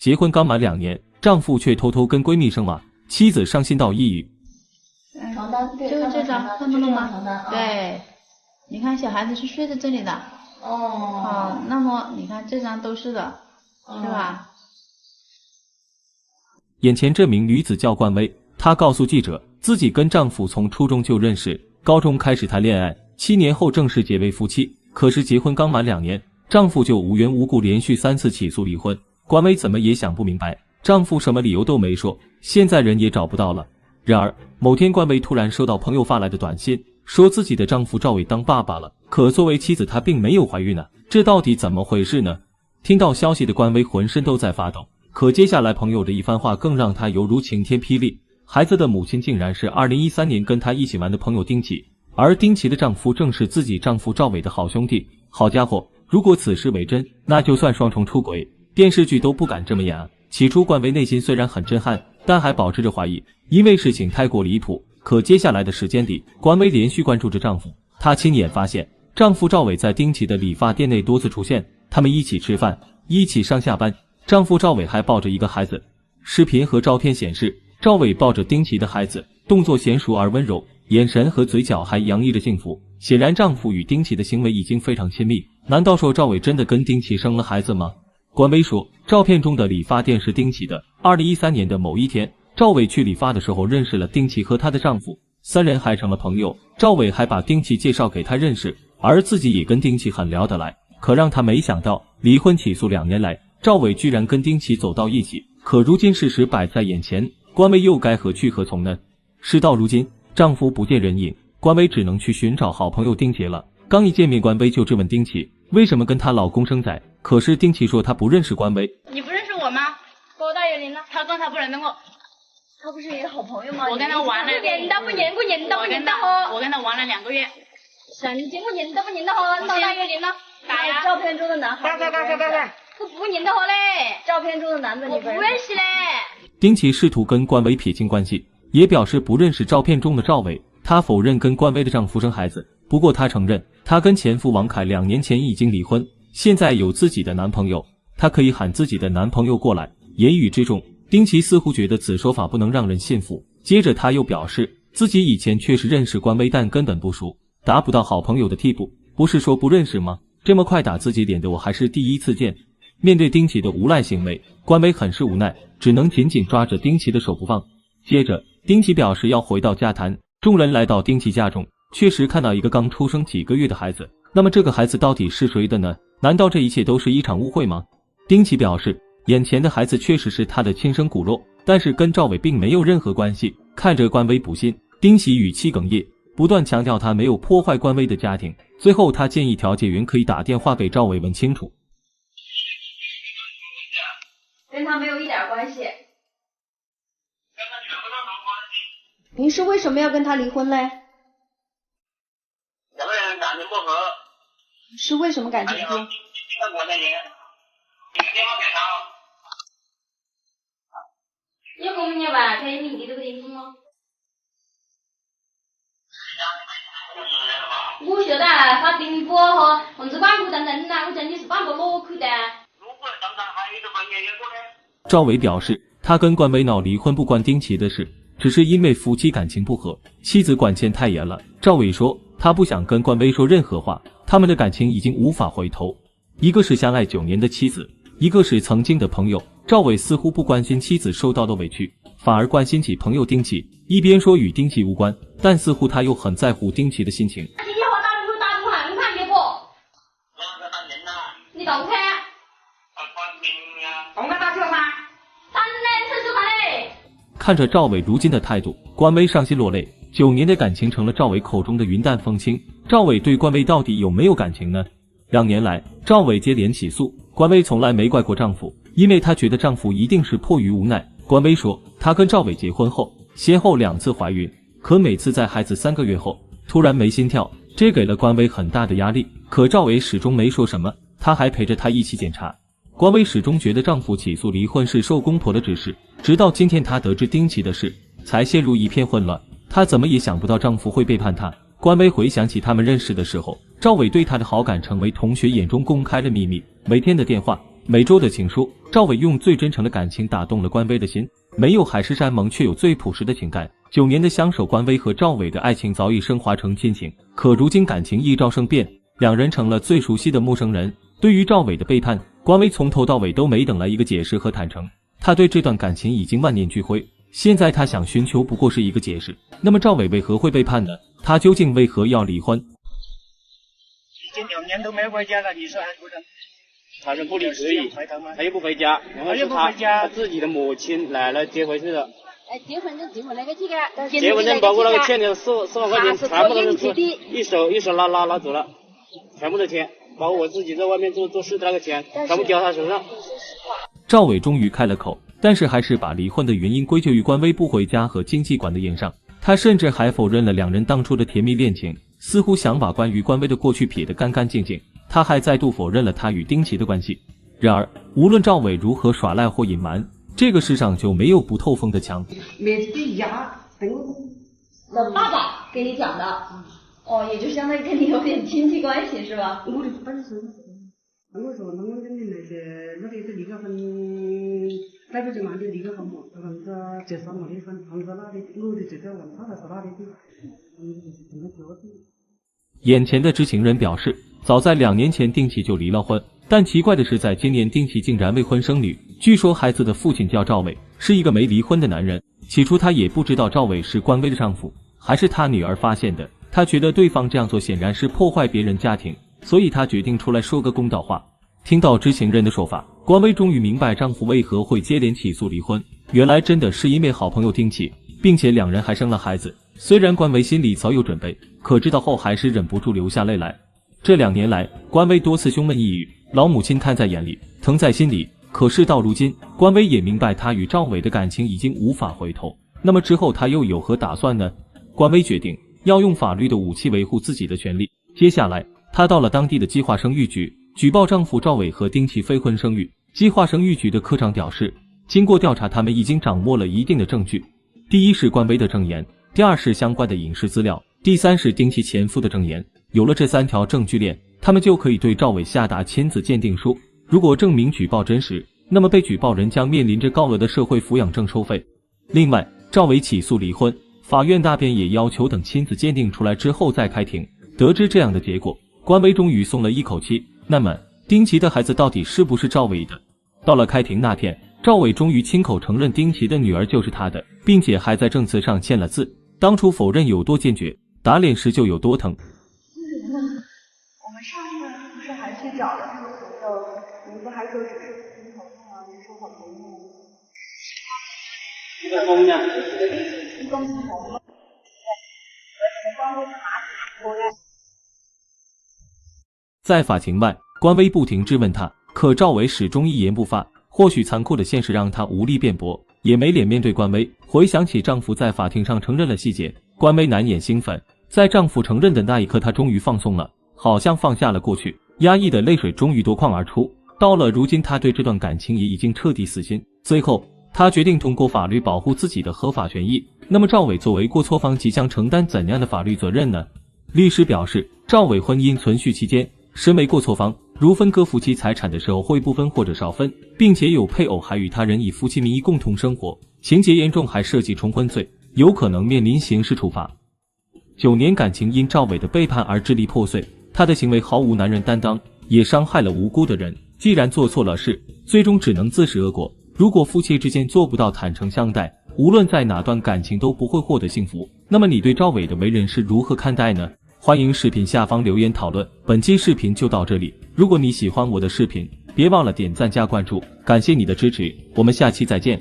結婚剛滿2年，丈夫卻偷偷跟閨蜜生娃，妻子傷心到抑鬱。床單就是這張，看不懂嗎？對，你看小孩子是睡在這裡的。好，那麼你看這張都是的，是吧？眼前這名女子叫冠薇，她告訴記者，自己跟丈夫從初中就認識，高中開始談戀愛，7年後正式結為夫妻。可是結婚剛滿2年，丈夫就無緣無故連續3次起訴離婚。冠薇怎麼也想不明白，丈夫什麼理由都沒說，現在人也找不到了。然而某天，冠薇突然收到朋友發來的短信，說自己的丈夫趙偉當爸爸了，可作為妻子她並沒有懷孕呢，這到底怎麼回事呢？聽到消息的冠薇渾身都在發抖，可接下来朋友的一番話更讓她猶如晴天霹靂。孩子的母親竟然是2013年跟她一起玩的朋友丁琦，而丁琦的丈夫正是自己丈夫趙偉的好兄弟。好家伙，如果此事為真，那就算双重出軌，電視劇都不敢這麼演啊。起初冠薇內心雖然很震撼，但還保持着懷疑，因為事情太過離譜。可接下來的時間裡，冠薇連續關注着丈夫，她親眼發現丈夫趙偉在丁琦的理髮店內多次出現，他們一起吃飯，一起上下班，丈夫趙偉還抱着一個孩子。視頻和照片顯示，趙偉抱着丁琦的孩子，動作嫻熟而溫柔，眼神和嘴角還洋溢着幸福。顯然丈夫與丁琦的行為已經非常親密。難道說趙偉真的跟丁琦生了孩子嗎？冠薇說，照片中的理髮店是丁琦的。2013年的某一天，趙偉去理髮的時候認識了丁琦和她的丈夫，3人還成了朋友。趙偉還把丁琦介紹給她認識，而自己也跟丁琦很聊得來。可讓他沒想到，離婚起訴2年來，趙偉居然跟丁琦走到一起。可如今事實擺在眼前，冠薇又該何去何從呢？事到如今，丈夫不見人影，冠薇只能去尋找好朋友丁琦了。剛一見面，冠薇就質問丁琦為什麼跟她老公生崽，可是丁琦說他不認識冠薇。你不認識我嗎？多大年齡了？他說他不認得我。他不是你的好朋友嗎？我跟他玩了。不認得我跟他玩了2個月。神經，我認得呵，多大年齡了？打呀！照片中的男孩。打。我不認得呵嘞。照片中的男的你不認識嘞？丁琦試圖跟冠薇撇清關係，也表示不認識照片中的趙偉。她否認跟冠薇的丈夫生孩子，不過她承認她跟前夫王凱2年前已經離婚，現在有自己的男朋友，她可以喊自己的男朋友過來。言語之中，丁琦似乎覺得此说法不能讓人信服。接着他又表示自己以前確實認識冠薇，但根本不熟，達不到好朋友的地步。不是說不認識嗎？這麼快打自己臉的我還是第一次見。面對丁琦的無賴行為，冠薇很是無奈，只能緊緊抓着丁琦的手不放。接着丁琦表示要回到家談，眾人來到丁琦家中，確實看到一個剛出生幾個月的孩子。那麼這個孩子到底是誰的呢？難道這一切都是一場誤會嗎？丁琦表示眼前的孩子確實是他的親生骨肉，但是跟趙偉並沒有任何關係。看着冠薇不信，丁琦語氣哽咽，不斷強調他沒有破壞冠薇的家庭。最後他建議調解員可以打電話給趙偉問清楚。跟他沒有一點關係。您是為什麼要跟他離婚嘞？兩個人感情不合。是為什麼感情不合？有公年吧，可以明的這個地方嗎？我曉得他訂貨和紅紙廣告等等吶，我真的是辦不落去的。趙偉表示，他跟冠薇鬧離婚不關丁琦的事，只是因為夫妻感情不和，妻子管牽太嚴了。趙偉說，他不想跟冠薇說任何話，他們的感情已經無法回頭。一個是相愛9年的妻子，一個是曾經的朋友。趙偉似乎不關心妻子受到的委屈，反而關心起朋友丁琦。一邊說與丁琦無關，但似乎他又很在乎丁琦的心情。你懂噻？看着趙偉如今的態度，冠薇傷心落淚。9年的感情成了趙偉口中的雲淡風輕。趙偉對冠薇到底有沒有感情呢？2年來，趙偉接連起訴，冠薇從來沒怪過丈夫，因為她覺得丈夫一定是迫於無奈。冠薇說，她跟趙偉結婚後，先後2次懷孕，可每次在孩子3個月後突然沒心跳，這給了冠薇很大的壓力。可趙偉始終沒說什麼，他還陪着她一起檢查。冠薇始終覺得丈夫起訴離婚是受公婆的指示，直到今天她得知丁琦的事，才陷入一片混亂。她怎麼也想不到丈夫會背叛她。冠薇回想起他們認識的時候，趙偉對她的好感成為同學眼中公開的秘密。每天的電話，每周的情書，趙偉用最真誠的感情打動了官微的心，沒有海誓山盟，卻有最樸實的情感。9年的相守，官微和趙偉的愛情早已升華成親情，可如今感情一朝生變，兩人成了最熟悉的陌生人。對於趙偉的背叛，官微從頭到尾都沒等來一個解釋和坦誠，他對這段感情已經萬念俱灰，現在他想尋求不過是一個解釋。那麼趙偉為何會背叛呢？他究竟為何要離婚？已經2年都沒回家了，你說還不能？他是不離可以，他又不回家，然後是他自己的母親奶奶接回去的。結婚證那個這個，結婚證包括那個欠的4萬塊錢，全部都是一手拉走了，全部的錢，包括我自己在外面做事的那個錢，全部交他手上。趙偉終於開了口，但是還是把離婚的原因歸咎於官微不回家和經濟管得嚴上。他甚至還否認了兩人當初的甜蜜戀情，似乎想把關於官微的過去撇得乾乾淨淨。他還再度否認了他與丁奇的關係。然而，無論趙偉如何耍賴或隱瞞，這個世上就沒有不透風的牆。爸爸給你講的，哦，也就相當於跟你有點親戚關係是吧？我說能不能跟你那個離個婚，代表就拿的離個婚嘛，這3我離婚，房子那裡，我的這個文化的是那裡的，怎麼決定？眼前的知情人表示，早在2年前丁奇就離了婚，但奇怪的是，在今年丁奇竟然未婚生女。據說孩子的父親叫趙偉，是一個沒離婚的男人。起初他也不知道趙偉是官微的丈夫，還是他女兒發現的。他覺得對方這樣做顯然是破壞別人家庭，所以他決定出來說個公道話。聽到知情人的說法，官微終於明白丈夫為何會接連起訴離婚，原來真的是因為好朋友丁奇，並且兩人還生了孩子。雖然官微心裡早有準備，可知道後還是忍不住流下淚來。這2年來，官微多次胸悶抑鬱，老母親看在眼裡，疼在心裡。可是到如今，官微也明白他與趙偉的感情已經無法回頭。那麼之後他又有何打算呢？官微決定要用法律的武器維護自己的權利。接下來，他到了當地的計劃生育局，舉報丈夫趙偉和丁奇非婚生育。計劃生育局的科長表示，經過調查，他們已經掌握了一定的證據。第一是官微的證言，第二是相關的影視資料，第三是丁奇前夫的證言。有了這3條證據鏈，他們就可以對趙偉下達親子鑑定書。如果證明舉報真實，那麼被舉報人將面臨着高額的社會撫養證收費。另外，趙偉起訴離婚，法院大辯也要求等親子鑑定出來之後再開庭。得知這樣的結果，官微終於鬆了一口氣。那麼，丁奇的孩子到底是不是趙偉的？到了開庭那天，趙偉終於親口承認丁奇的女兒就是他的，並且還在證詞上簽了字。當初否認有多堅決，打臉時就有多疼。我們上次不是還去找了他的朋友，你不還說只是普通朋友嗎？你说好朋友吗？一個公的，一公平紅嗎？官微在法庭外，官微不停質問他，可趙偉始終一言不發。或許殘酷的現實讓他無力辯駁，也沒臉面對官微。回想起丈夫在法庭上承認了細節，官微難掩興奮。在丈夫承認的那一刻，她終於放鬆了，好像放下了過去，壓抑的淚水終於奪眶而出。到了如今，她對這段感情也已經徹底死心。最後，她決定通過法律保護自己的合法權益。那麼趙偉作為過錯方即將承擔怎樣的法律責任呢？律師表示，趙偉婚姻存續期間，身為過錯方，如分割夫妻財產的時候會不分或者少分，並且有配偶還與他人以夫妻名義共同生活，情節嚴重還涉及重婚罪，有可能面臨刑事處罰。9年感情因趙偉的背叛而支離破碎，他的行為毫無男人擔當，也傷害了無辜的人。既然做錯了事，最終只能自食惡果。如果夫妻之間做不到坦誠相待，無論在哪段感情都不會獲得幸福。那麼你對趙偉的為人是如何看待呢？歡迎視頻下方留言討論。本期視頻就到這裡，如果你喜歡我的視頻，別忘了點讚加關注，感謝你的支持，我們下期再見。